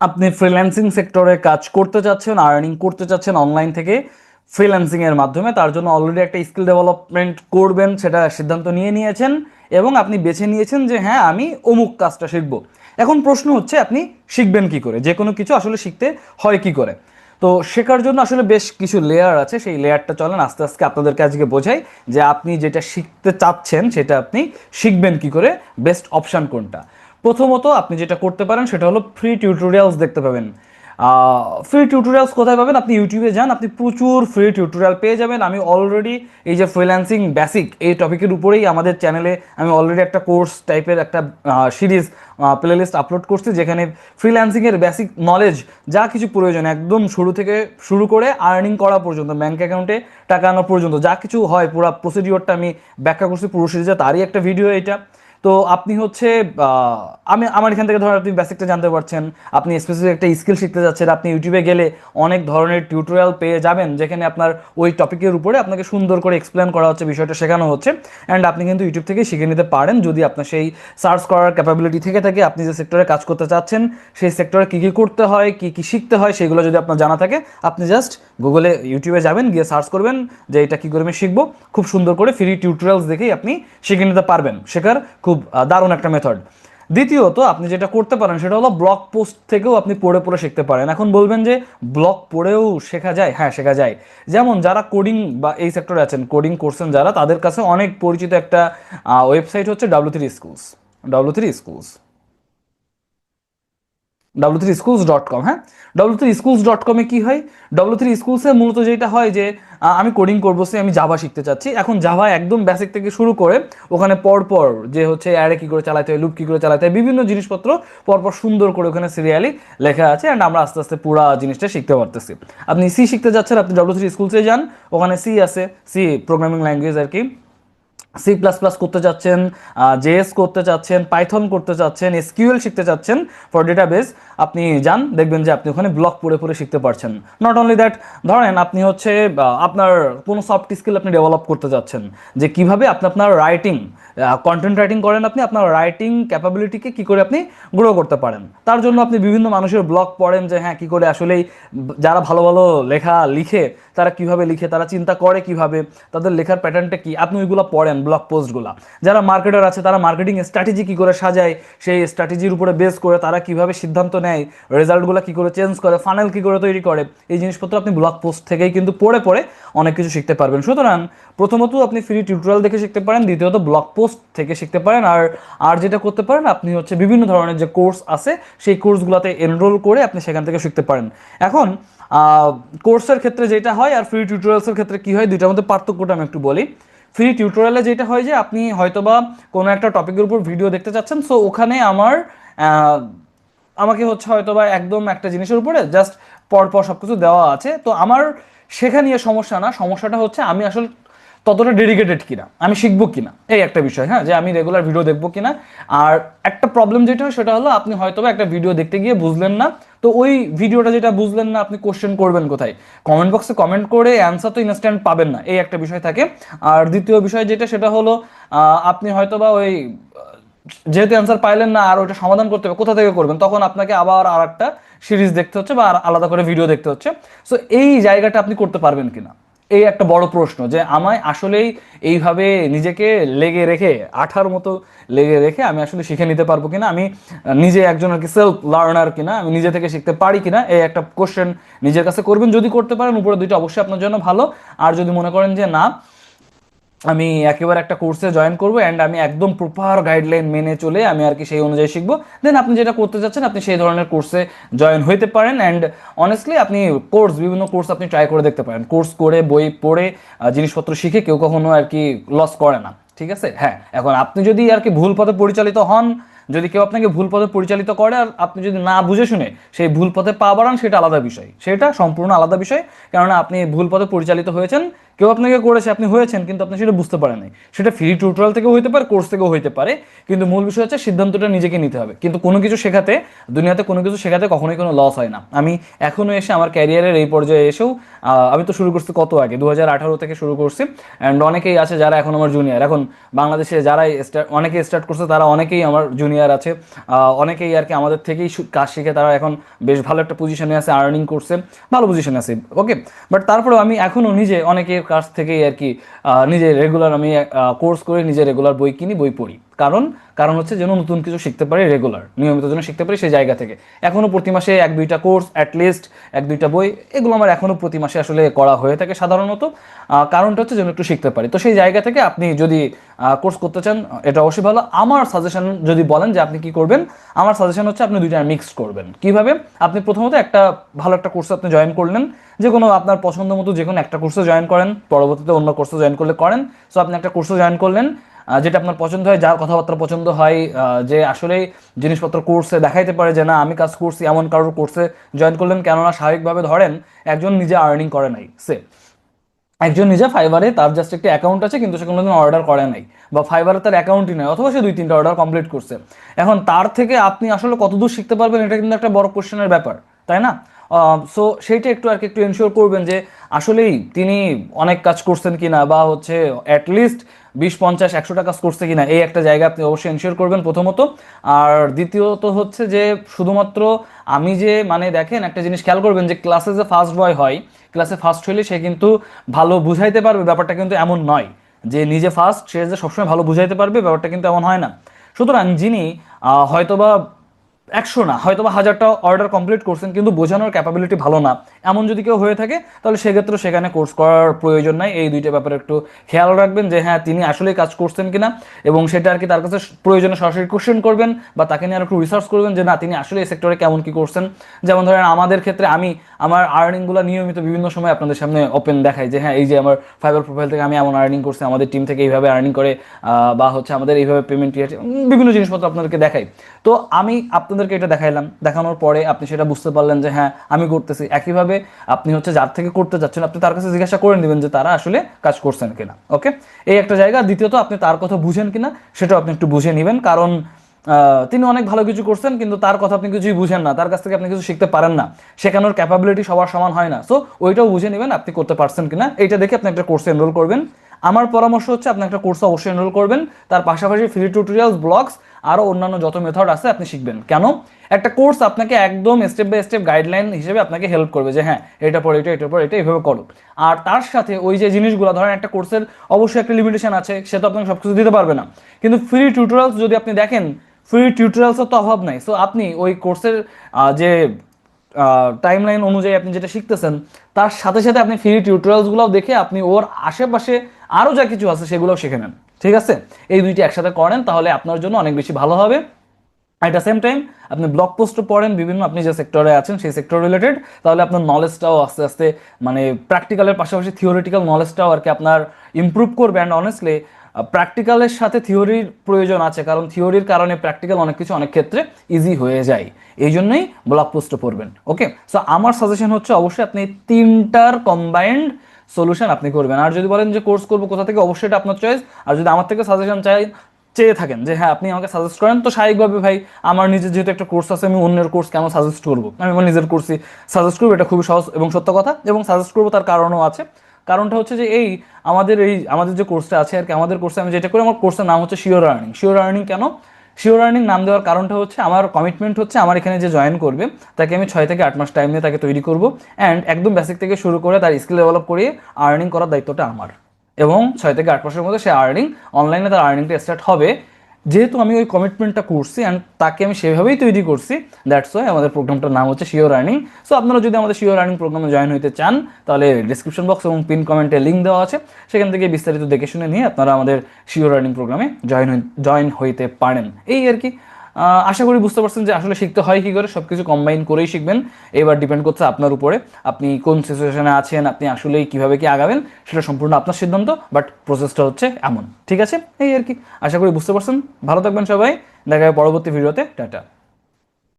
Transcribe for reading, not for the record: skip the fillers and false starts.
আপনি ফ্রিল্যান্সিং সেক্টরে কাজ করতে চাচ্ছেন, আর্নিং করতে চাচ্ছেন অনলাইন থেকে ফ্রিল্যান্সিং এর মাধ্যমে, তার জন্য অলরেডি একটা স্কিল ডেভেলপমেন্ট করবেন সেটা সিদ্ধান্ত নিয়ে নিয়েছেন এবং আপনি বেছে নিয়েছেন যে হ্যাঁ আমি অমুক কাজটা শিখব। এখন প্রশ্ন হচ্ছে আপনি শিখবেন কি করে, যে কোনো কিছু আসলে শিখতে হয় কি করে। তো শেখার জন্য আসলে বেশ কিছু লেয়ার আছে, সেই লেয়ারটা চলেন আস্তে আস্তে আপনাদেরকে আজকে বোঝাই যে আপনি যেটা শিখতে চাচ্ছেন সেটা আপনি শিখবেন কি করে, বেস্ট অপশান কোনটা। প্রথমত আপনি যেটা করতে পারেন সেটা হলো ফ্রি টিউটোরিয়ালস দেখতে পাবেন। ফ্রি টিউটোরিয়ালস কোথায় পাবেন? আপনি ইউটিউবে যান, আপনি প্রচুর ফ্রি টিউটোরিয়াল পেয়ে যাবেন। আমি অলরেডি এই যে ফ্রিল্যান্সিং বেসিক এই টপিকের উপরেই আমাদের চ্যানেলে আমি অলরেডি একটা কোর্স টাইপের একটা সিরিজ প্লেলিস্ট আপলোড করছি, যেখানে ফ্রিল্যান্সিংয়ের বেসিক নলেজ যা কিছু প্রয়োজন একদম শুরু থেকে শুরু করে আর্নিং করা পর্যন্ত, ব্যাঙ্ক অ্যাকাউন্টে টাকা আনা পর্যন্ত যা কিছু হয় পুরো প্রসিডিওরটা আমি ব্যাখ্যা করছি পুরো সিরিজে, তারই একটা ভিডিও এটা। তো আপনি হচ্ছে আমি আমার এখান থেকে ধরেন আপনি বেসিকটা জানতে পারছেন, আপনি স্পেসিফিক একটা স্কিল শিখতে যাচ্ছেন, আপনি ইউটিউবে গেলে অনেক ধরনের টিউটোরিয়াল পেয়ে যাবেন যেখানে আপনার ওই টপিকের উপরে আপনাকে সুন্দর করে এক্সপ্লেন করা হচ্ছে, বিষয়টা শেখানো হচ্ছে। অ্যান্ড আপনি কিন্তু ইউটিউব থেকে শিখে নিতে পারেন যদি আপনার সেই সার্চ করার ক্যাপাবিলিটি থেকে থাকে। আপনি যে সেক্টরে কাজ করতে চাচ্ছেন সেই সেক্টরে কী কী করতে হয়, কী কী শিখতে হয় সেগুলো যদি আপনার জানা থাকে, আপনি জাস্ট গুগলে ইউটিউবে যাবেন, গিয়ে সার্চ করবেন যে এটা কী করে আমি শিখবো, খুব সুন্দর করে ফ্রি টিউটোরিয়ালস দেখেই আপনি শিখে নিতে পারবেন। শেখার খুব দারুণ একটা মেথড। দ্বিতীয়ত আপনি যেটা করতে পারেন সেটা হলো ব্লগ পোস্ট থেকেও আপনি পড়ে পড়ে শিখতে পারেন। এখন বলবেন যে ব্লগ পড়েও শেখা যায়, হ্যাঁ শেখা যায়। যেমন যারা কোডিং বা এই সেক্টরে আছেন, কোডিং করছেন যারা, তাদের কাছে অনেক পরিচিত একটা ওয়েবসাইট হচ্ছে W3 Schools। W3 Schools, W3Schools.com। হ্যাঁ, W3Schools.com-এ কি হয়? W3 Schools-এ মূলত যেটা হয় যে আমি কোডিং করবো, সে আমি জাভা শিখতে চাচ্ছি। এখন জাভা একদম বেসিক থেকে শুরু করে ওখানে পরপর যে হচ্ছে অ্যারে কী করে চালাতে হয়, লুপ কী করে চালাতে হয়, বিভিন্ন জিনিসপত্র পরপর সুন্দর করে ওখানে সিরিয়ালি লেখা আছে। অ্যান্ড আমরা আস্তে আস্তে পুরো জিনিসটা শিখতে পারতেছি। আপনি সি শিখতে যাচ্ছেন, আপনি W3 Schools-এ যান, ওখানে সি আছে, সি প্রোগ্রামিং ল্যাঙ্গুয়েজ আর কি। C++ করতে চাচ্ছেন, জেএস করতে চাচ্ছেন, পাইথন করতে চাচ্ছেন, এসকিউএল শিখতে চাচ্ছেন ফর ডেটাবেস, আপনি যান, দেখবেন যে আপনি ওখানে ব্লগ পড়ে পড়ে শিখতে পারছেন। নট অনলি দ্যাট, ধরেন আপনি হচ্ছে আপনার কোনো সফট স্কিল আপনি ডেভেলপ করতে চাচ্ছেন, যে কিভাবে আপনি আপনার রাইটিং, কন্টেন্ট রাইটিং করেন, আপনি আপনার রাইটিং ক্যাপাবিলিটিকে কী করে আপনি গ্রো করতে পারেন, তার জন্য আপনি বিভিন্ন মানুষের ব্লগ পড়েন যে হ্যাঁ কী করে আসলেই যারা ভালো ভালো লেখা লিখে তারা কিভাবে লিখে, তারা চিন্তা করে কিভাবে, তাদের লেখার প্যাটার্নটা কি, আপনি ওইগুলো পড়েন ব্লগ পোস্টগুলো। যারা মার্কেটার আছে তারা মার্কেটিং স্ট্র্যাটেজি কী করে সাজায়, সেই স্ট্র্যাটেজির উপরে বেস করে তারা কিভাবে সিদ্ধান্ত নেয়, রেজাল্টগুলো কী করে চেঞ্জ করে, ফানেল কী করে তৈরি করে, এই জিনিসপত্র আপনি ব্লগ পোস্ট থেকেই কিন্তু পড়ে পড়ে অনেক কিছু শিখতে পারবেন। সুতরাং প্রথমত আপনি ফ্রি টিউটোরিয়াল দেখে শিখতে পারেন, দ্বিতীয়ত ব্লগ পোস্ট থেকে শিখতে পারেন, আর আর যেটা করতে পারেন আপনি হচ্ছে বিভিন্ন ধরনের যে কোর্স আছে সেই কোর্সগুলোতে এনরোল করে আপনি সেখান থেকে শিখতে পারেন। এখন কোর্সের ক্ষেত্রে যেটা হয় আর ফ্রি টিউটোরিয়ালসের ক্ষেত্রে কি হয়, দুইটার মধ্যে পার্থক্যটা আমি একটু বলি। ফ্রি টিউটোরিয়ালে যেটা হয় যে আপনি হয়তোবা কোনো একটা টপিকের উপর ভিডিও দেখতে চাচ্ছেন, সো ওখানে আমাকে হচ্ছে হয়তোবা একদম একটা জিনিসের উপরে জাস্ট পরপর সব কিছু দেওয়া আছে, তো আমার শেখা নিয়ে সমস্যা না, সমস্যাটা হচ্ছে আমি আসলে ততটা ডেডিকেটেড কিনা, আমি শিখবো কিনা, এই একটা বিষয়। হ্যাঁ, যে আমি রেগুলার ভিডিও দেখবো কিনা। আর একটা প্রবলেম যেটা হয় সেটা হলো আপনি হয়তোবা একটা ভিডিও দেখতে গিয়ে বুঝলেন না, তো ওই ভিডিওটা যেটা বুঝলেন না আপনি কোশ্চেন করবেন কোথায়? কমেন্ট বক্সে কমেন্ট করে অ্যান্সার তো ইনস্ট্যান্ট পাবেন না, এই একটা বিষয় থাকে। আর দ্বিতীয় বিষয় যেটা সেটা হলো আপনি হয়তোবা ওই যেহেতু অ্যান্সার পাইলেন না আর ওইটা সমাধান করতে হবে, কোথা থেকে করবেন, তখন আপনাকে আবার আর একটা সিরিজ দেখতে হচ্ছে বা আলাদা করে ভিডিও দেখতে হচ্ছে। সো এই জায়গাটা আপনি করতে পারবেন কিনা, এই একটা বড় প্রশ্ন, যে আমায় আসলেই এইভাবে নিজেকে লেগে রেখে, আঠার মতো লেগে রেখে আমি আসলে শিখে নিতে পারবো কিনা, আমি নিজে একজন আর কি সেলফ লার্নার কিনা, আমি নিজে থেকে শিখতে পারি কিনা, এই একটা কোশ্চেন নিজের কাছে করবেন। যদি করতে পারেন উপরে দুইটা অবশ্যই আপনার জন্য ভালো। আর যদি মনে করেন যে না, আমি একেবারে একটা কোর্সে জয়েন করবো অ্যান্ড আমি একদম প্রপার গাইডলাইন মেনে চলে আমি আর কি সেই অনুযায়ী শিখবো, দেন আপনি যেটা করতে চাচ্ছেন আপনি সেই ধরনের কোর্সে জয়েন হইতে পারেন। অ্যান্ড অনেস্টলি আপনি বিভিন্ন কোর্স আপনি ট্রাই করে দেখতে পারেন। কোর্স করে বই পড়ে জিনিসপত্র শিখে কেউ কখনো আর কি লস করে না, ঠিক আছে? হ্যাঁ, এখন আপনি যদি আর কি ভুল পথে পরিচালিত হন, যদি কেউ আপনাকে ভুল পথে পরিচালিত করে আর আপনি যদি না বুঝে শুনে সেই ভুল পথে পা বাড়ান, সেটা আলাদা বিষয়, সেটা সম্পূর্ণ আলাদা বিষয়। কেননা আপনি ভুল পথে পরিচালিত হয়েছেন, কেউ আপনাকে করেছে, আপনি হয়েছেন, কিন্তু আপনি সেটা বুঝতে পারেন নাই। সেটা ফ্রি টিউটোরিয়াল থেকেও হইতে পারে, কোর্স থেকেও হইতে পারে, কিন্তু মূল বিষয় হচ্ছে সিদ্ধান্তটা নিজেকে নিতে হবে। কিন্তু কোনো কিছু শেখাতে, দুনিয়াতে কোনো কিছু শেখাতে কখনোই কোনো লস হয় না। আমি এখনো এসে আমার ক্যারিয়ারের এই পর্যায়ে এসেও আমি তো শুরু করছি কত আগে, 2018 থেকে শুরু করছি। অ্যান্ড অনেকেই আছে যারা এখন আমার জুনিয়র। এখন বাংলাদেশে যারা অনেকেই স্টার্ট করছে তারা অনেকেই আমার জুনিয়র আছে। অনেকেই আর কি আমাদের থেকেই কাজ শিখে তারা এখন বেশ ভালো একটা পজিশনে আছে, আর্নিং করছে, ভালো পজিশনে আছে। ওকে, বাট তারপরেও আমি এখনও নিজে অনেকের কাছ থেকেই আর কি নিজে রেগুলার আমি কোর্স করে নিজে রেগুলার বই কিনি, বই পড়ি। কারণ কারণ হচ্ছে যেন নতুন কিছু শিখতে পারি, রেগুলার নিয়মিত যেন শিখতে পারি সেই জায়গা থেকে। এখনও প্রতি মাসে 1-2টা কোর্স, অ্যাটলিস্ট 1-2টা বই, এগুলো আমার এখনও প্রতি মাসে আসলে করা হয়ে থাকে সাধারণত। কারণটা হচ্ছে যেন একটু শিখতে পারি। তো সেই জায়গা থেকে আপনি যদি কোর্স করতে চান এটা অবশ্যই ভালো। আমার সাজেশন যদি বলেন যে আপনি কি করবেন, আমার সাজেশন হচ্ছে আপনি দুইটা মিক্সড করবেন। কিভাবে? আপনি প্রথমত একটা ভালো একটা কোর্সে আপনি জয়েন করলেন, যে কোনো আপনার পছন্দ মতো যে কোনো একটা কোর্সে জয়েন করেন, পরবর্তীতে অন্য কোর্সে জয়েন করলে করেন। সো আপনি একটা কোর্সে জয়েন করলেন যেটা আপনার পছন্দ হয়, যার কথাবার্তা পছন্দ হয়, যে আসলে জিনিসপত্র কোর্সে দেখাইতে পারে যে না আমি কাজ করছি, এমন কারোর কোর্সে জয়েন করলেন। কেননা স্বাভাবিকভাবে ধরেন একজন নিজে আর্নিং করে নাই, একজন নিজে ফাইবারে তার জাস্ট একটা অ্যাকাউন্ট আছে কিন্তু সে কোনোদিন অর্ডার করে নাই, বা ফাইবারে তার অ্যাকাউন্টই নেই, অথবা সে 2-3টা অর্ডার কমপ্লিট করছে। এখন তার থেকে আপনি আসলে কতদূর শিখতে পারবেন এটা কিন্তু একটা বড় কোশ্চেনের ব্যাপার, তাই না? সো সেইটা একটু আর কি একটু এনশিওর করবেন যে আসলেই তিনি অনেক কাজ করছেন কিনা, বা হচ্ছে অ্যাটলিস্ট 20, 50, 100টা কাজ করছে কিনা, এই একটা জায়গা আপনি অবশ্যই এনশিওর করবেন প্রথমত। আর দ্বিতীয়ত হচ্ছে যে শুধুমাত্র আমি যে মানে দেখেন একটা জিনিস খেয়াল করবেন যে ক্লাসে যে ফার্স্ট বয় হয়, ক্লাসে ফার্স্ট হইলে সে কিন্তু ভালো বুঝাইতে পারবে, ব্যাপারটা কিন্তু এমন নয়। যে নিজে ফার্স্ট সে যে সবসময় ভালো বুঝাইতে পারবে, ব্যাপারটা কিন্তু এমন হয় না। সুতরাং যিনি হয়তোবা 100 না, হয়তো বা 1000টা অর্ডার কমপ্লিট করছেন কিন্তু বোঝানোর ক্যাপাবিলিটি ভালো না, এমন যদি কেউ হয়ে থাকে, তাহলে সেক্ষেত্রে সেখানে কোর্স করার প্রয়োজন নাই। এই দুইটা ব্যাপারে একটু খেয়াল রাখবেন যে হ্যাঁ তিনি আসলেই কাজ করছেন কিনা, এবং সেটা আর কি তার কাছে প্রয়োজনে সরাসরি কোশ্চেন করবেন, বা তাকে নিয়ে আর একটু রিসার্চ করবেন যে না তিনি আসলে এই সেক্টরে কেমন কি করছেন। যেমন ধরেন আমাদের ক্ষেত্রে আমি আমার আর্নিংগুলো নিয়মিত বিভিন্ন সময় আপনাদের সামনে ওপেন দেখাই যে হ্যাঁ এই যে আমার ফাইবার প্রোফাইল থেকে আমি এমন আর্নিং করছি, আমাদের টিম থেকে এইভাবে আর্নিং করে, বা হচ্ছে আমাদের এইভাবে পেমেন্ট ইয়ে, বিভিন্ন জিনিসপত্র আপনাদেরকে দেখাই। তো আমি আপনাদেরকে এটা দেখাইলাম, দেখানোর পরে আপনি সেটা বুঝতে পারলেন যে হ্যাঁ আমি করতেছি। একইভাবে আপনি হচ্ছে যার থেকে করতে যাচ্ছেন আপনি তার কাছে জিজ্ঞাসা করে নেবেন যে তারা আসলে কাজ করছেন কিনা। ওকে, এই একটা জায়গা। দ্বিতীয়ত আপনি তার কথা বুঝেন কিনা সেটাও আপনি একটু বুঝে নেবেন, কারণ তিনি অনেক ভালো কিছু করছেন কিন্তু তার কথা আপনি কিছুই বুঝেন না, তার কাছ থেকে আপনি কিছু শিখতে পারেন না, শেখানোর ক্যাপাবিলিটি সবার সমান হয় না। সো ওইটাও বুঝে নেবেন আপনি করতে পারছেন কিনা, এইটা দেখে আপনি একটা কোর্সে এনরোল করবেন। আমার পরামর্শ হচ্ছে আপনি একটা কোর্সে অবশ্যই এনরোল করবেন, তার পাশাপাশি ফ্রি টিউটোরিয়ালস, ব্লগস, আরও অন্যান্য যত মেথড আছে আপনি শিখবেন। কেন? একটা কোর্স আপনাকে একদম স্টেপ বাই স্টেপ গাইডলাইন হিসেবে আপনাকে হেল্প করবে যে হ্যাঁ এটা পর এটা, এটার পর এটা, এইভাবে করো। আর তার সাথে ওই যে জিনিসগুলো, ধরেন একটা কোর্সের অবশ্যই একটা লিমিটেশন আছে, সে তো আপনাকে সব কিছু দিতে পারবে না, কিন্তু ফ্রি টিউটোরিয়ালস যদি আপনি দেখেন, ফ্রি টিউটোরিয়ালসের তো অভাব নাই। সো আপনি ওই কোর্সের যে টাইমলাইন অনুযায়ী আপনি যেটা শিখতেছেন, তার সাথে সাথে আপনি ফ্রি টিউটোরিয়ালসগুলোও দেখে আপনি ওর আশেপাশে আরও যা কিছু আছে সেগুলোও শিখে নেন। ঠিক আছে, এই দুইটি একসাথে করেন তাহলে আপনার জন্য অনেক বেশি ভালো হবে। অ্যাট দ্য সেম টাইম আপনি ব্লগ পোস্টও পড়েন বিভিন্ন, আপনি যে সেক্টরে আছেন সেই সেক্টর রিলেটেড, তাহলে আপনার নলেজটাও আস্তে আস্তে মানে প্র্যাকটিক্যালের পাশাপাশি থিওরিটিক্যাল নলেজটাও আর কি আপনার ইমপ্রুভ করবে। অ্যান্ড অনেস্টলি প্র্যাকটিক্যালের সাথে থিওরির প্রয়োজন আছে, কারণ থিওরির কারণে প্র্যাকটিক্যাল অনেক কিছু অনেক ক্ষেত্রে ইজি হয়ে যায়। এই জন্যই ব্লগ পোস্টও পড়বেন। ওকে, সো আমার সাজেশন হচ্ছে অবশ্যই আপনি তিনটার কম্বাইন্ড সলিউশন আপনি করবেন। আর যদি বলেন যে কোর্স করবো কোথা থেকে, অবশ্যই এটা আপনার চয়েস। আর যদি আমার থেকে সাজেশন চেয়ে থাকেন যে হ্যাঁ আপনি আমাকে সাজেস্ট করেন, তো স্বাভাবিকভাবে ভাই আমার নিজের যেহেতু একটা কোর্স আছে, আমি অন্যের কোর্স কেন সাজেস্ট করবো, আমি আমার নিজের কোর্সই সাজেস্ট করবো, এটা খুবই সহজ এবং সত্য কথা। এবং সাজেস্ট করবো তার কারণও আছে। কারণটা হচ্ছে যে আমাদের যে কোর্সটা আছে আর কি, আমাদের কোর্সে আমি যেটা করি, আমার কোর্সের নাম হচ্ছে শিওর আর্নিং। শিওর আর্নিং কেন শিওর আর্নিং নাম দেওয়ার কারণটা হচ্ছে আমার কমিটমেন্ট হচ্ছে আমার এখানে যে জয়েন করবে তাকে আমি 6 থেকে 8 মাস টাইম নিয়ে তাকে তৈরি করবো, অ্যান্ড একদম বেসিক থেকে শুরু করে তার স্কিল ডেভেলপ করিয়ে আর্নিং করার দায়িত্বটা আমার। এবং 6 থেকে 8 মাসের মধ্যে সে অনলাইনে তার আর্নিংটা স্টার্ট হবে। যেহেতু আমি ওই কমিটমেন্টটা করছি অ্যান্ড তাকে আমি সেভাবেই তৈরি করছি, দ্যাটস ওয়াই আমাদের প্রোগ্রামটার নাম হচ্ছে শিওর আর্নিং। সো আপনারা যদি আমাদের শিওর আর্নিং প্রোগ্রামে জয়েন হতে চান, তাহলে ডিসক্রিপশন বক্স এবং পিন কমেন্টে লিঙ্ক দেওয়া আছে, সেখান থেকে বিস্তারিত দেখে শুনে নিয়ে আপনারা আমাদের শিওর আর্নিং প্রোগ্রামে জয়েন হইতে পারেন। এই আর কি। আশা করি বুঝতে পারছেন যে আসলে শিখতে হয় কী করে, সব কিছু কম্বাইন করেই শিখবেন। এবার ডিপেন্ড করছে আপনার উপরে, আপনি কোন সিচুয়েশনে আছেন, আপনি আসলেই কীভাবে কি আগাবেন সেটা সম্পূর্ণ আপনার সিদ্ধান্ত, বাট প্রসেসটা হচ্ছে এমন। ঠিক আছে, এই আর কি। আশা করি বুঝতে পারছেন। ভালো থাকবেন সবাই, দেখা হবে পরবর্তী ভিডিওতে। টাটা।